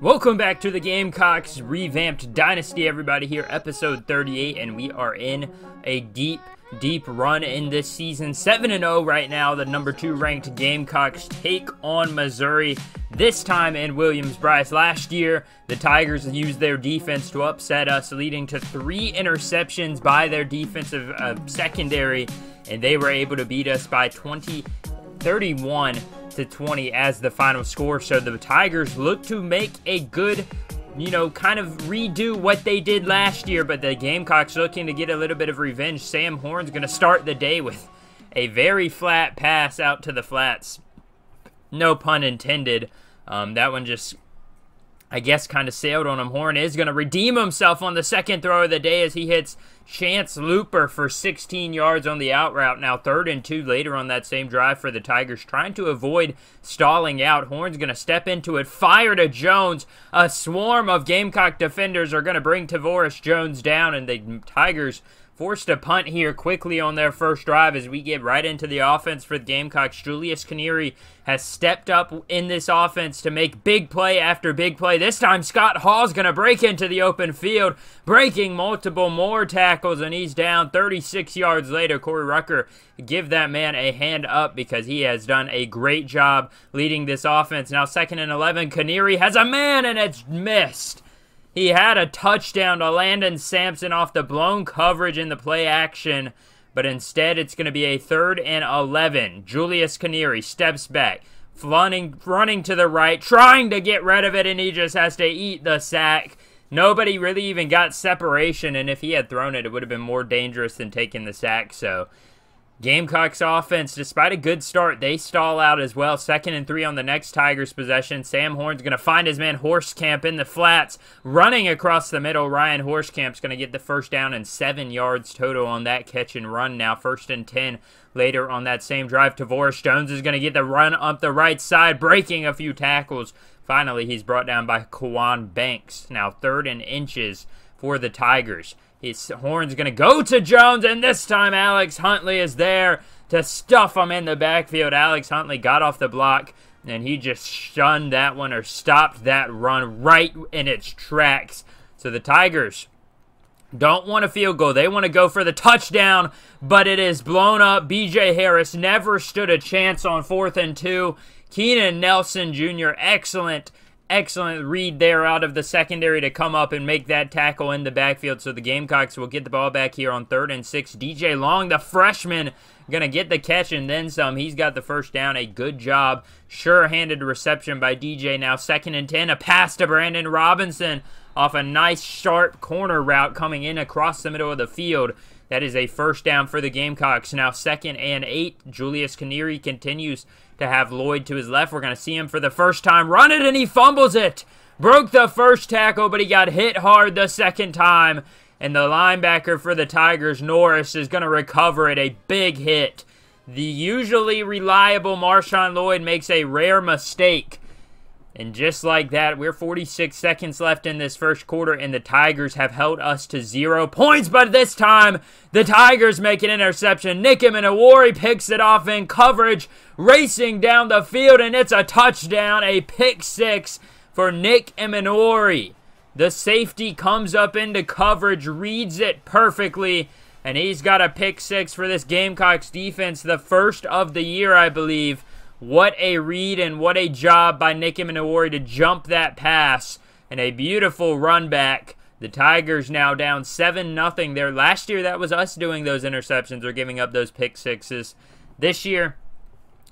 Welcome back to the Gamecocks revamped Dynasty, everybody. Here, episode 38, and we are in a deep run in this season. 7-0 right now. The number 2 ranked Gamecocks take on Missouri, this time in Williams-Brice. Last year, the Tigers used their defense to upset us, leading to 3 interceptions by their defensive secondary, and they were able to beat us by 31-20 as the final score. So the Tigers look to make a good, kind of redo what they did last year, but the Gamecocks looking to get a little bit of revenge. Sam Horn's going to start the day with a very flat pass out to the flats. No pun intended. That one just, I guess, kind of sailed on him. Horn is going to redeem himself on the second throw of the day as he hits Chance Looper for 16 yards on the out route. Now 3rd and 2 later on that same drive for the Tigers, trying to avoid stalling out. Horn's going to step into it, fire to Jones. A swarm of Gamecock defenders are going to bring Tavoris Jones down, and the Tigers forced to punt here quickly on their first drive as we get right into the offense for the Gamecocks. Julius Canary has stepped up in this offense to make big play after big play. This time, Scott Hall's going to break into the open field, breaking multiple more tackles, and he's down 36 yards later. Corey Rucker, give that man a hand up because he has done a great job leading this offense. Now 2nd and 11, Canary has a man, and it's missed. He had a touchdown to Landon Sampson off the blown coverage in the play action, but instead it's going to be a 3rd and 11. Julius Canary steps back, running to the right, trying to get rid of it, and he just has to eat the sack. Nobody really even got separation, and if he had thrown it, it would have been more dangerous than taking the sack. So Gamecocks offense, despite a good start, they stall out as well. 2nd and 3 on the next Tigers possession. Sam Horn's going to find his man Horsecamp in the flats, running across the middle. Ryan Horsecamp's going to get the first down and 7 yards total on that catch and run. Now 1st and 10 later on that same drive. Tavoris Jones is going to get the run up the right side, breaking a few tackles. Finally, he's brought down by Kawan Banks. Now 3rd and inches for the Tigers. His Horn's going to go to Jones, and this time Alex Huntley is there to stuff him in the backfield. Alex Huntley got off the block, and he just shunned that one, or stopped that run right in its tracks. So the Tigers don't want a field goal. They want to go for the touchdown, but it is blown up. B.J. Harris never stood a chance on 4th and 2. Keenan Nelson Jr., excellent read there out of the secondary to come up and make that tackle in the backfield. So the Gamecocks will get the ball back here on 3rd and 6. DJ Long, the freshman, going to get the catch and then some. He's got the first down. A good job. Sure-handed reception by DJ. Now 2nd and 10. A pass to Brandon Robinson off a nice sharp corner route coming in across the middle of the field. That is a first down for the Gamecocks. Now 2nd and 8. Julius Canary continues to have Lloyd to his left. We're going to see him for the first time run it, and he fumbles it. Broke the first tackle, but he got hit hard the second time. And the linebacker for the Tigers, Norris, is going to recover it. A big hit. The usually reliable Marshawn Lloyd makes a rare mistake. And just like that, we're 46 seconds left in this first quarter, and the Tigers have held us to 0 points. But this time, the Tigers make an interception. Nick Imanowori picks it off in coverage, racing down the field, and it's a touchdown, a pick 6 for Nick Imanowori. The safety comes up into coverage, reads it perfectly, and he's got a pick 6 for this Gamecocks defense, the first of the year, I believe. What a read and what a job by Nick Imanowori to jump that pass, and a beautiful run back. The Tigers now down 7-0 there. Last year, that was us doing those interceptions or giving up those pick 6s. This year,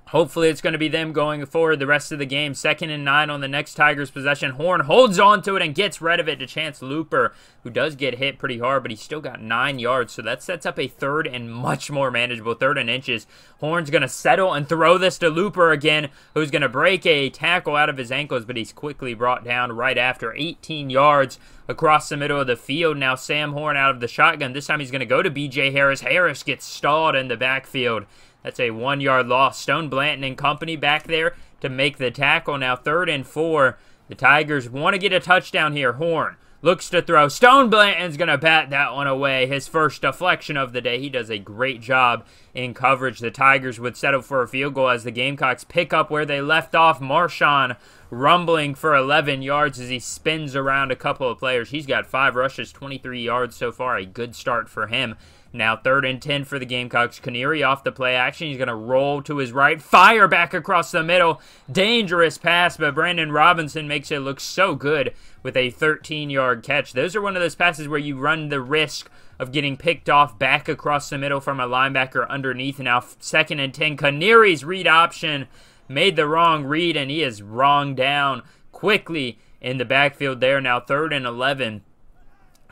hopefully it's going to be them going forward the rest of the game. 2nd and 9 on the next Tigers possession. Horn holds on to it and gets rid of it to Chance Looper, who does get hit pretty hard, but he's still got 9 yards, so that sets up a 3rd and much more manageable 3rd and inches. Horn's going to settle and throw this to Looper again, who's going to break a tackle out of his ankles, but he's quickly brought down right after. 18 yards across the middle of the field. Now Sam Horn out of the shotgun. This time he's going to go to B.J. Harris. Harris gets stalled in the backfield. That's a 1-yard loss. Stone Blanton and company back there to make the tackle. Now 3rd and 4. The Tigers want to get a touchdown here. Horn looks to throw. Stone Blanton's going to bat that one away. His first deflection of the day. He does a great job in coverage. The Tigers would settle for a field goal as the Gamecocks pick up where they left off. Marshawn rumbling for 11 yards as he spins around a couple of players. He's got 5 rushes, 23 yards so far. A good start for him. Now 3rd and 10 for the Gamecocks. Canary off the play action. He's going to roll to his right. Fire back across the middle. Dangerous pass, but Brandon Robinson makes it look so good with a 13-yard catch. Those are one of those passes where you run the risk of getting picked off back across the middle from a linebacker underneath. Now 2nd and 10. Canary's read option made the wrong read, and he is wrong down quickly in the backfield there. Now 3rd and 11.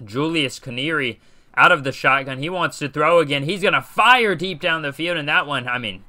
Julius Canary out of the shotgun. He wants to throw again. He's going to fire deep down the field, and that one, I mean,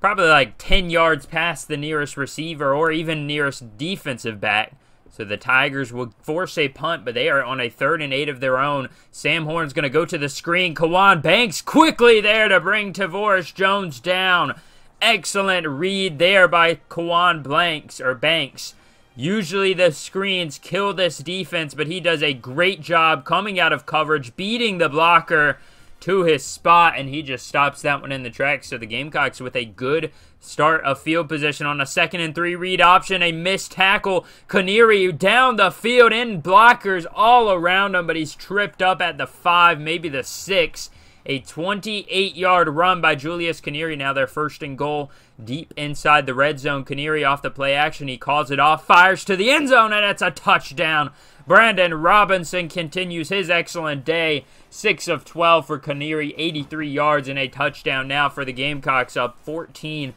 probably like 10 yards past the nearest receiver or even nearest defensive back. So the Tigers will force a punt, but they are on a 3rd and 8 of their own. Sam Horn's going to go to the screen. Kawan Banks quickly there to bring Tavoris Jones down. Excellent read there by Kawan Banks. Usually the screens kill this defense, but he does a great job coming out of coverage, beating the blocker to his spot, and he just stops that one in the tracks. So the Gamecocks with a good start of field position on a 2nd and 3 read option. A missed tackle. Canary down the field in blockers all around him, but he's tripped up at the 5, maybe the 6. A 28-yard run by Julius Canary. Now their 1st and goal deep inside the red zone. Canary off the play action. He calls it off, fires to the end zone, and it's a touchdown. Brandon Robinson continues his excellent day. 6 of 12 for Canary, 83 yards and a touchdown now for the Gamecocks, up 14-3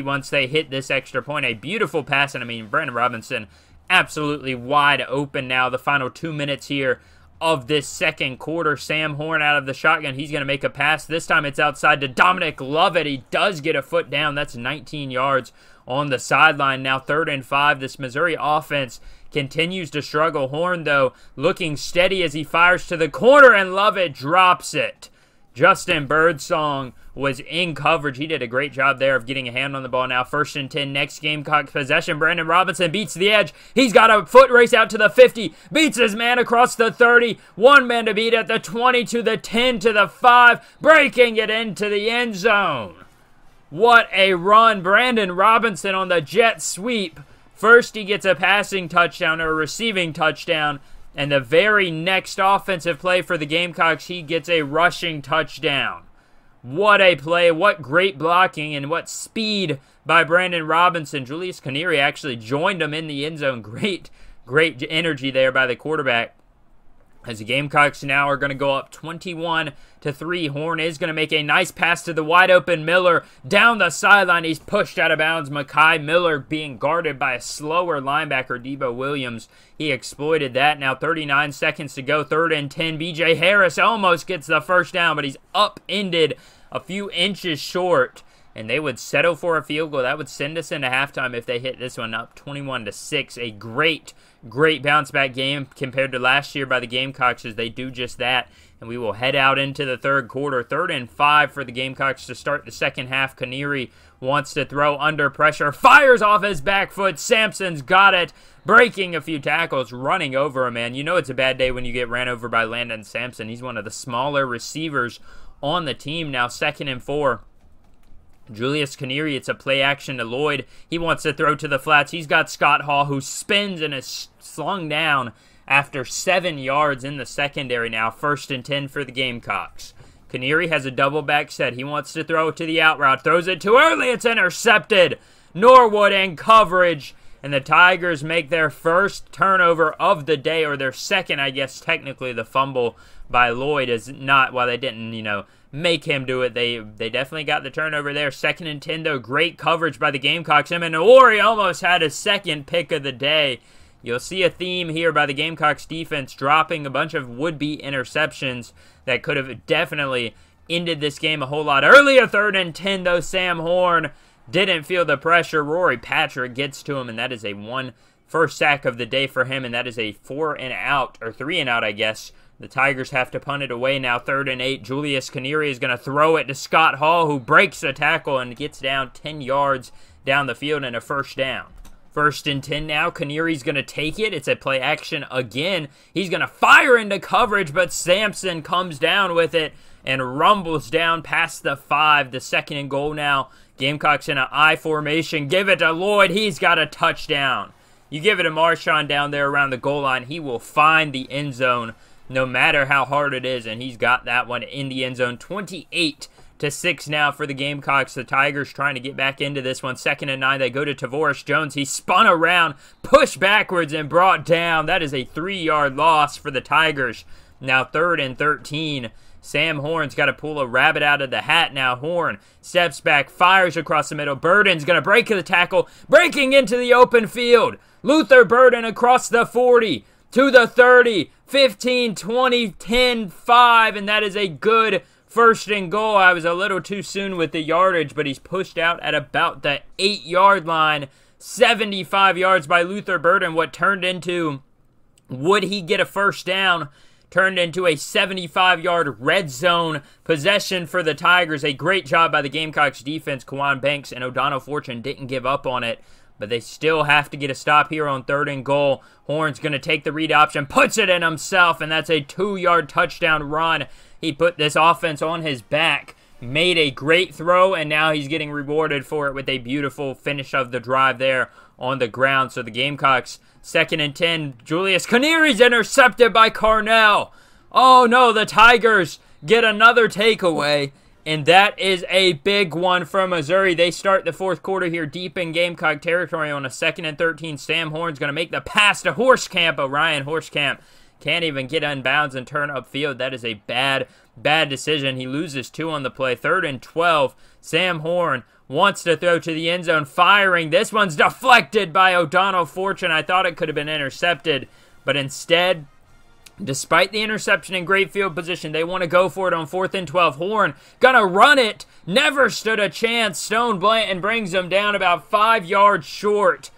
once they hit this extra point. A beautiful pass, and I mean, Brandon Robinson absolutely wide open now. The final 2 minutes here of this 2nd quarter. Sam Horn out of the shotgun. He's going to make a pass. This time it's outside to Dominic Lovett. He does get a foot down. That's 19 yards on the sideline. Now 3rd and 5. This Missouri offense continues to struggle. Horn, though, looking steady as he fires to the corner, and Lovett drops it. Justin Birdsong was in coverage. He did a great job there of getting a hand on the ball. Now 1st and 10, next Gamecock possession. Brandon Robinson beats the edge. He's got a foot race out to the 50. Beats his man across the 30. One man to beat at the 20 to the 10 to the 5. Breaking it into the end zone. What a run. Brandon Robinson on the jet sweep. First he gets a passing touchdown or a receiving touchdown. And the very next offensive play for the Gamecocks, he gets a rushing touchdown. What a play. What great blocking and what speed by Brandon Robinson. Julius Canary actually joined him in the end zone. Great energy there by the quarterback. As the Gamecocks now are going to go up 21-3. Horn is going to make a nice pass to the wide open Miller. Down the sideline, he's pushed out of bounds. Makai Miller being guarded by a slower linebacker, Debo Williams. He exploited that. Now 39 seconds to go. 3rd and 10. B.J. Harris almost gets the first down, but he's upended a few inches short. And they would settle for a field goal. That would send us into halftime if they hit this one up 21-6. A great bounce-back game compared to last year by the Gamecocks as they do just that. And we will head out into the 3rd quarter. 3rd and 5 for the Gamecocks to start the 2nd half. Canary wants to throw under pressure. Fires off his back foot. Sampson's got it. Breaking a few tackles. Running over a man. You know it's a bad day when you get ran over by Landon Sampson. He's one of the smaller receivers on the team. Now 2nd and 4. Julius Canary, it's a play action to Lloyd. He wants to throw to the flats. He's got Scott Hall, who spins and is slung down after 7 yards in the secondary now. 1st and 10 for the Gamecocks. Canary has a double back set. He wants to throw it to the out route. Throws it too early. It's intercepted. Norwood in coverage. And the Tigers make their first turnover of the day, or their second, I guess, technically. The fumble by Lloyd is not, well, they didn't, make him do it. They definitely got the turnover there. 2nd and 10, though. Great coverage by the Gamecocks. Emanori almost had his 2nd pick of the day. You'll see a theme here by the Gamecocks defense dropping a bunch of would-be interceptions that could have definitely ended this game a whole lot earlier. 3rd and 10, though. Sam Horn didn't feel the pressure. Rory Patrick gets to him, and that is a first sack of the day for him, and that is a 4 and out, or 3 and out, I guess. The Tigers have to punt it away now. 3rd and 8. Julius Canary is going to throw it to Scott Hall, who breaks the tackle and gets down 10 yards down the field and a first down. 1st and 10 now. Canary's going to take it. It's a play action again. He's going to fire into coverage, but Sampson comes down with it and rumbles down past the 5. The 2nd and goal now Gamecocks in an I formation. Give it to Lloyd. He's got a touchdown. You give it to Marshawn down there around the goal line. He will find the end zone no matter how hard it is, and he's got that one in the end zone. 28-6 now for the Gamecocks. The Tigers trying to get back into this one. 2nd and 9. They go to Tavoris Jones. He spun around, pushed backwards, and brought down. That is a 3-yard loss for the Tigers. Now 3rd and 13. Sam Horn's got to pull a rabbit out of the hat now. Horn steps back, fires across the middle. Burden's going to break the tackle, breaking into the open field. Luther Burden across the 40 to the 30, 15, 20, 10, 5, and that is a good 1st and goal. I was a little too soon with the yardage, but he's pushed out at about the 8-yard line. 75 yards by Luther Burden. What turned into, would he get a 1st down, turned into a 75-yard red zone possession for the Tigers. A great job by the Gamecocks defense. Kawan Banks and O'Donnell Fortune didn't give up on it, but they still have to get a stop here on 3rd and goal. Horn's going to take the read option, puts it in himself, and that's a 2-yard touchdown run. He put this offense on his back, made a great throw, and now he's getting rewarded for it with a beautiful finish of the drive there on the ground. So the Gamecocks, 2nd and 10. Julius Caneri's intercepted by Carnell. Oh no, the Tigers get another takeaway, and that is a big one from Missouri. They start the 4th quarter here deep in Gamecock territory on a 2nd and 13. Sam Horn's going to make the pass to Horskamp. Orion Horskamp can't even get unbounds and turn upfield. That is a bad decision. He loses 2 on the play. 3rd and 12. Sam Horn wants to throw to the end zone, firing. This one's deflected by O'Donnell Fortune. I thought it could have been intercepted, but instead, despite the interception in great field position, they want to go for it on 4th and 12. Horn gonna run it. Never stood a chance. Stone Blanton brings him down about 5 yards short.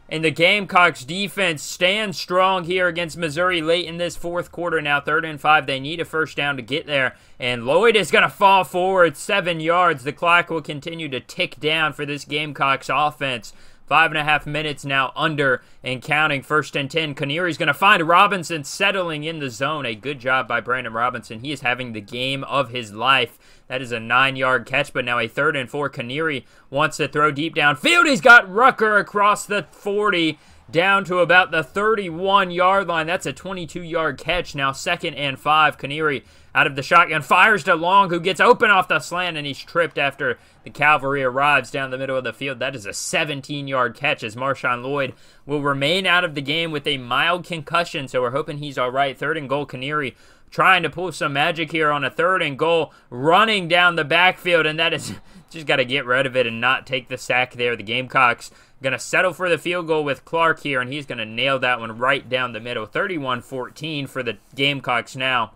And the Gamecocks defense stands strong here against Missouri late in this 4th quarter. Now 3rd and 5. They need a 1st down to get there. And Lloyd is going to fall forward 7 yards. The clock will continue to tick down for this Gamecocks offense. 5.5 minutes now under and counting. 1st and 10. Caneri's going to find Robinson settling in the zone. A good job by Brandon Robinson. He is having the game of his life. That is a 9-yard catch, but now a 3rd and 4. Caneri wants to throw deep downfield. He's got Rucker across the 40 down to about the 31-yard line. That's a 22-yard catch. Now 2nd and 5. Caneri out of the shotgun, fires to Long, who gets open off the slant, and he's tripped after the cavalry arrives down the middle of the field. That is a 17-yard catch, as Marshawn Lloyd will remain out of the game with a mild concussion, so we're hoping he's all right. 3rd and goal. Caneri trying to pull some magic here on a 3rd and goal, running down the backfield, and that is just got to get rid of it and not take the sack there. The Gamecocks going to settle for the field goal with Clark here, and he's going to nail that one right down the middle. 31-14 for the Gamecocks now.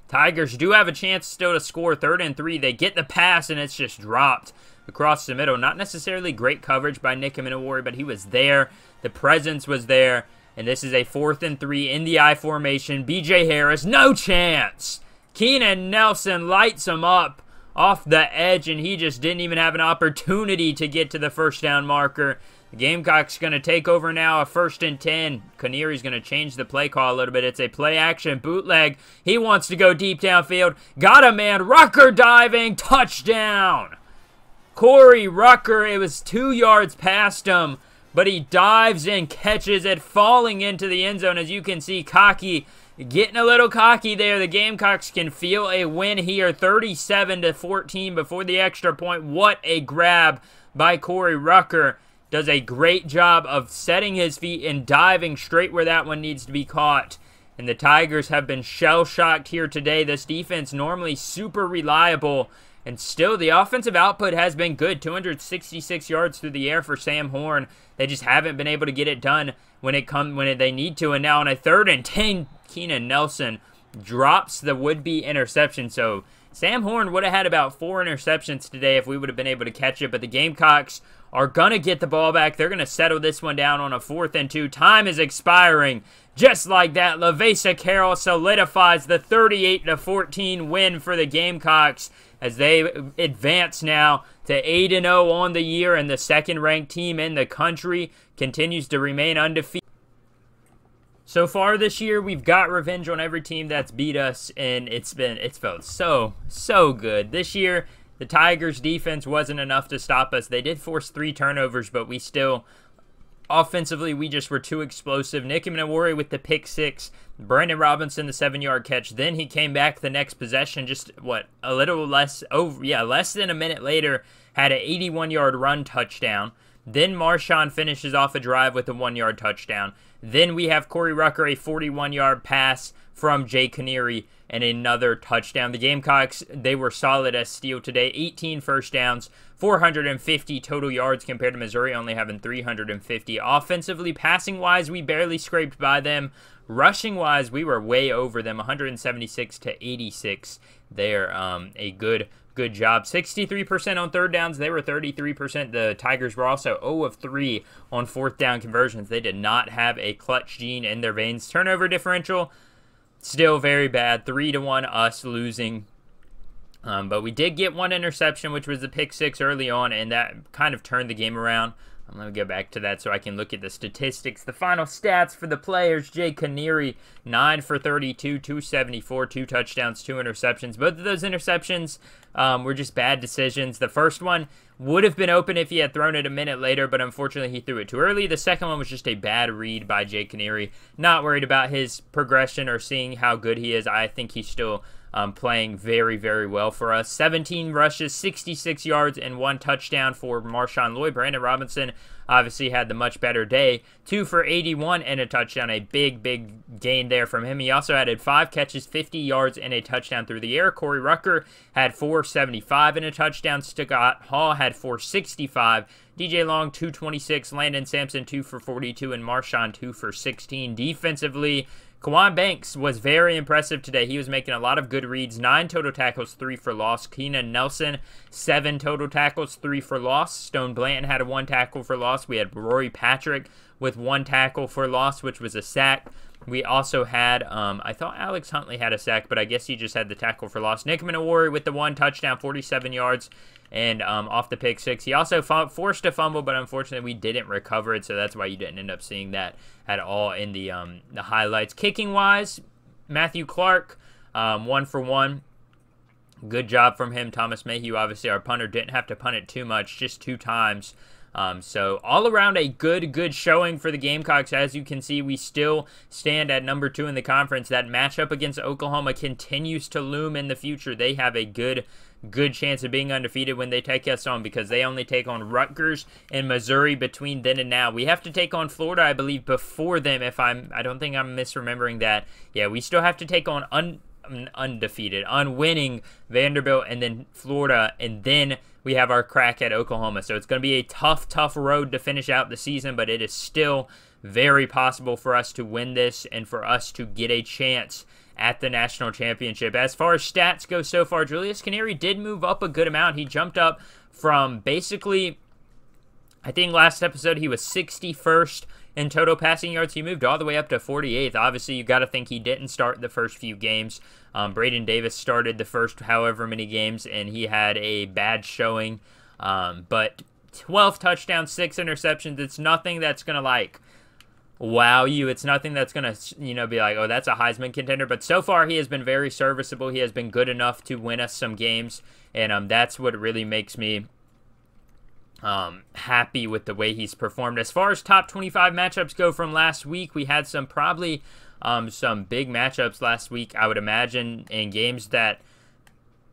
Tigers do have a chance still to score. 3rd and 3. They get the pass, and it's just dropped across the middle. Not necessarily great coverage by Nick Minowari, but he was there. The presence was there. And this is a 4th and 3 in the I formation. B.J. Harris, no chance. Keenan Nelson lights him up off the edge, and he just didn't even have an opportunity to get to the 1st down marker. The Gamecocks going to take over now, a 1st and 10. Caneri's going to change the play call a little bit. It's a play action bootleg. He wants to go deep downfield. Got a man. Rucker diving. Touchdown. Corey Rucker. It was 2 yards past him, but he dives in, catches it, falling into the end zone. As you can see, cocky, getting a little cocky there. The Gamecocks can feel a win here, 37-14 before the extra point. What a grab by Corey Rucker. Does a great job of setting his feet and diving straight where that one needs to be caught. And the Tigers have been shell-shocked here today. This defense normally super reliable, and still the offensive output has been good. 266 yards through the air for Sam Horn. They just haven't been able to get it done when they need to. And now on a 3rd and 10, Keenan Nelson drops the would-be interception. So Sam Horn would have had about 4 interceptions today if we would have been able to catch it. But the Gamecocks are going to get the ball back. They're going to settle this one down on a 4th and 2. Time is expiring. Just like that, Lavesa Carroll solidifies the 38-14 win for the Gamecocks as they advance now to 8-0 on the year, and the 2nd-ranked team in the country continues to remain undefeated. So far this year, we've got revenge on every team that's beat us, and it's felt so good. This year, the Tigers' defense wasn't enough to stop us. They did force 3 turnovers, but we still, offensively, we just were too explosive. Nick Minowori with the pick 6, Brandon Robinson the 7-yard catch. Then he came back the next possession, just a little less less than a minute later, had an 81-yard run touchdown. Then Marshawn finishes off a drive with a 1-yard touchdown. Then we have Corey Rucker, a 41-yard pass from Jay Canary, and another touchdown. The Gamecocks, they were solid as steel today. 18 first downs, 450 total yards compared to Missouri only having 350. Offensively, passing-wise, we barely scraped by them. Rushing-wise, we were way over them, 176 to 86 there. A good job. 63% on third downs. They were 33%. The Tigers were also 0 of 3 on fourth down conversions. They did not have a clutch gene in their veins. Turnover differential, still very bad. 3-1 us losing. But we did get 1 interception, which was the pick 6 early on, and that kind of turned the game around. Let me go back to that so I can look at the statistics. The final stats for the players: Jay Canary, 9 for 32, 274, 2 touchdowns, 2 interceptions. Both of those interceptions were just bad decisions. The first one would have been open if he had thrown it a minute later, but unfortunately he threw it too early. The second one was just a bad read by Jay Canary. Not worried about his progression or seeing how good he is. I think he's still playing very, very well for us. 17 rushes, 66 yards, and 1 touchdown for Marshawn Lloyd. Brandon Robinson obviously had the much better day. 2 for 81 and a touchdown. A big gain there from him. He also added 5 catches, 50 yards, and a touchdown through the air. Corey Rucker had 475 and a touchdown. Scott Hall had 465. DJ Long, 226. Landon Sampson, 2 for 42. And Marshawn, 2 for 16. Defensively, Kawan Banks was very impressive today. He was making a lot of good reads. 9 total tackles, 3 for loss. Keenan Nelson, 7 total tackles, 3 for loss. Stone Blanton had a 1 tackle for loss. We had Rory Patrick with 1 tackle for loss, which was a sack. We also had, I thought Alex Huntley had a sack, but I guess he just had the tackle for loss. Nick Minowori with the 1 touchdown, 47 yards, and off the pick 6. He also forced a fumble, but unfortunately we didn't recover it, so that's why you didn't end up seeing that at all in the highlights. Kicking-wise, Matthew Clark, 1 for 1. Good job from him. Thomas Mayhew, obviously our punter, didn't have to punt it too much, just 2 times. So all around a good showing for the Gamecocks. As you can see, we still stand at number 2 in the conference. That matchup against Oklahoma continues to loom in the future. They have a good chance of being undefeated when they take us on, because they only take on Rutgers and Missouri between then and now. We have to take on Florida, I believe, before them. I don't think I'm misremembering that. Yeah, we still have to take on unwinning Vanderbilt and then Florida, and then we have our crack at Oklahoma. So it's going to be a tough road to finish out the season, but it is still very possible for us to win this and for us to get a chance at the national championship. As far as stats go so far, Julius Canary did move up a good amount. He jumped up from basically, I think last episode he was 61st in total passing yards. He moved all the way up to 48th. Obviously, you got to think he didn't start the first few games. Braden Davis started the first however many games, and he had a bad showing. But 12 touchdowns, 6 interceptions. It's nothing that's going to, wow you. It's nothing that's going to, be like, oh, that's a Heisman contender. But so far, he has been very serviceable. He has been good enough to win us some games, and that's what really makes me happy with the way he's performed. As far as top 25 matchups go from last week, we had some big matchups last week, I would imagine, in games that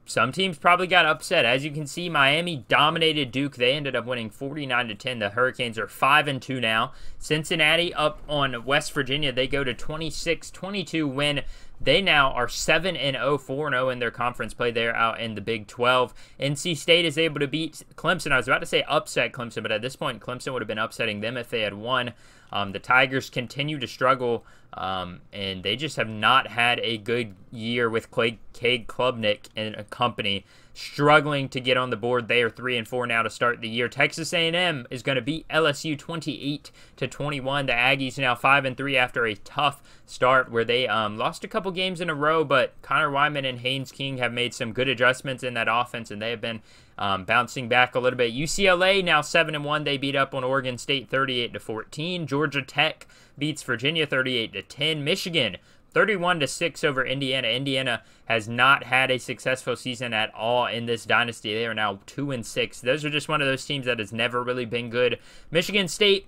some teams probably got upset. As you can see, Miami dominated Duke. They ended up winning 49-10. The Hurricanes are 5-2 now. Cincinnati up on West Virginia. They go to 26-22 win. They now are 7-0, 4-0 in their conference play. They're out in the Big 12. NC State is able to beat Clemson. I was about to say upset Clemson, but at this point, Clemson would have been upsetting them if they had won. The Tigers continue to struggle, and they just have not had a good year with Cade Klubnik and company. Struggling to get on the board. They are 3-4 now to start the year. Texas A&M is going to beat LSU 28-21. The Aggies now 5-3 after a tough start where they lost a couple games in a row, but Connor Wyman and Haynes King have made some good adjustments in that offense, and they have been bouncing back a little bit. UCLA now 7-1. They beat up on Oregon State 38-14. Georgia Tech beats Virginia 38-10. Michigan 31-6 over Indiana. Indiana has not had a successful season at all in this dynasty. They are now 2-6. Those are just one of those teams that has never really been good. Michigan State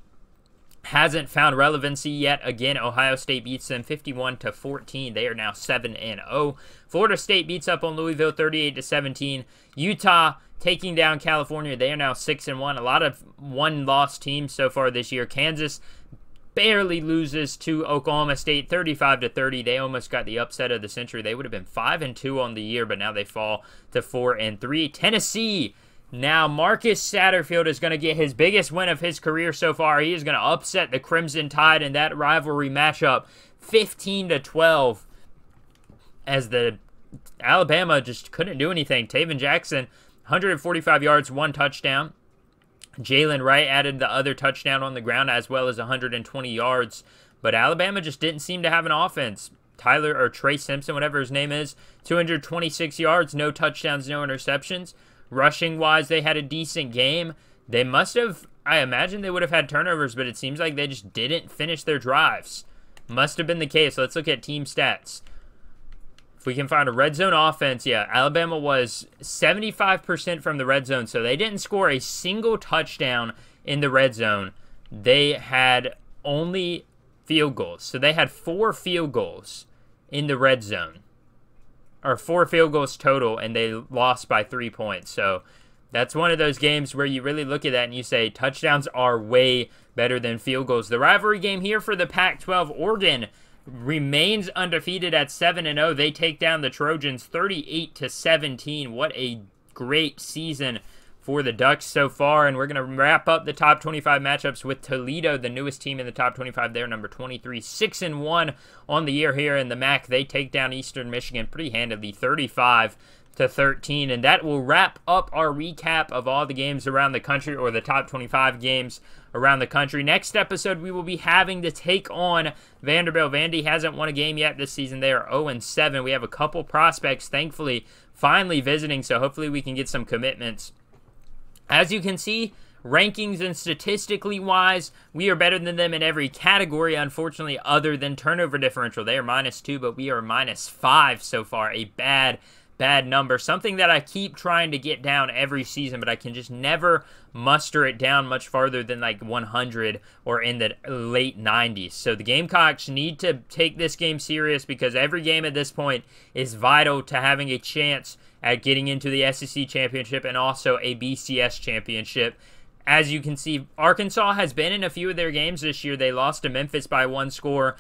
hasn't found relevancy yet. Again, Ohio State beats them 51-14. They are now 7-0. Florida State beats up on Louisville 38-17. Utah taking down California. They are now 6-1. A lot of one-loss teams so far this year. Kansas barely loses to Oklahoma State 35-30. They almost got the upset of the century. They would have been 5-2 on the year, but now they fall to 4-3. Tennessee. Now, Marcus Satterfield is going to get his biggest win of his career so far. He is going to upset the Crimson Tide in that rivalry matchup 15-12 as the Alabama just couldn't do anything. Taven Jackson, 145 yards, 1 touchdown. Jalen Wright added the other touchdown on the ground as well as 120 yards. But Alabama just didn't seem to have an offense. Trey Simpson, whatever his name is, 226 yards, no touchdowns, no interceptions. Rushing-wise, they had a decent game. They must have, I imagine they would have had turnovers, but it seems like they just didn't finish their drives. Must have been the case. Let's look at team stats. If we can find a red zone offense, yeah, Alabama was 75% from the red zone, so they didn't score a single touchdown in the red zone. They had only field goals. So they had 4 field goals in the red zone. Or 4 field goals total, and they lost by 3 points. So that's one of those games where you really look at that and you say touchdowns are way better than field goals. The rivalry game here for the Pac-12, Oregon remains undefeated at 7-0. They take down the Trojans 38-17. What a great season for the Ducks so far. And we're going to wrap up the top 25 matchups with Toledo, the newest team in the top 25. They're number 23, 6-1 on the year here in the MAC. They take down Eastern Michigan pretty handily, 35-13. And that will wrap up our recap of all the games around the country, or the top 25 games around the country. Next episode, we will be having to take on Vanderbilt. Vandy hasn't won a game yet this season. They are 0-7. We have a couple prospects, thankfully, finally visiting, so hopefully we can get some commitments. As you can see, rankings and statistically wise, we are better than them in every category, unfortunately, other than turnover differential. They are -2, but we are -5 so far. A bad number. Something that I keep trying to get down every season, but I can just never muster it down much farther than like 100 or in the late 90s. So the Gamecocks need to take this game serious, because every game at this point is vital to having a chance at getting into the SEC championship and also a BCS championship. As you can see, Arkansas has been in a few of their games this year. They lost to Memphis by 1 score.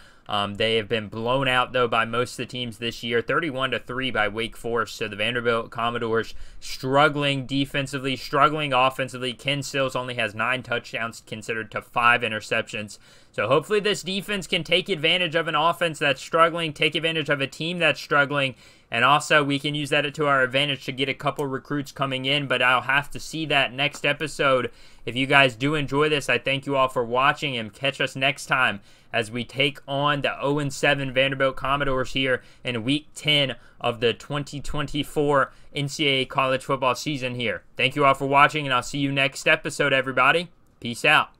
They have been blown out, though, by most of the teams this year. 31-3 by Wake Forest. So the Vanderbilt Commodores struggling defensively, struggling offensively. Ken Sills only has 9 touchdowns considered to 5 interceptions. So hopefully this defense can take advantage of an offense that's struggling, take advantage of a team that's struggling, and also we can use that to our advantage to get a couple recruits coming in, but I'll have to see that next episode. If you guys do enjoy this, I thank you all for watching, and catch us next time as we take on the 0-7 Vanderbilt Commodores here in Week 10 of the 2024 NCAA college football season here. Thank you all for watching, and I'll see you next episode, everybody. Peace out.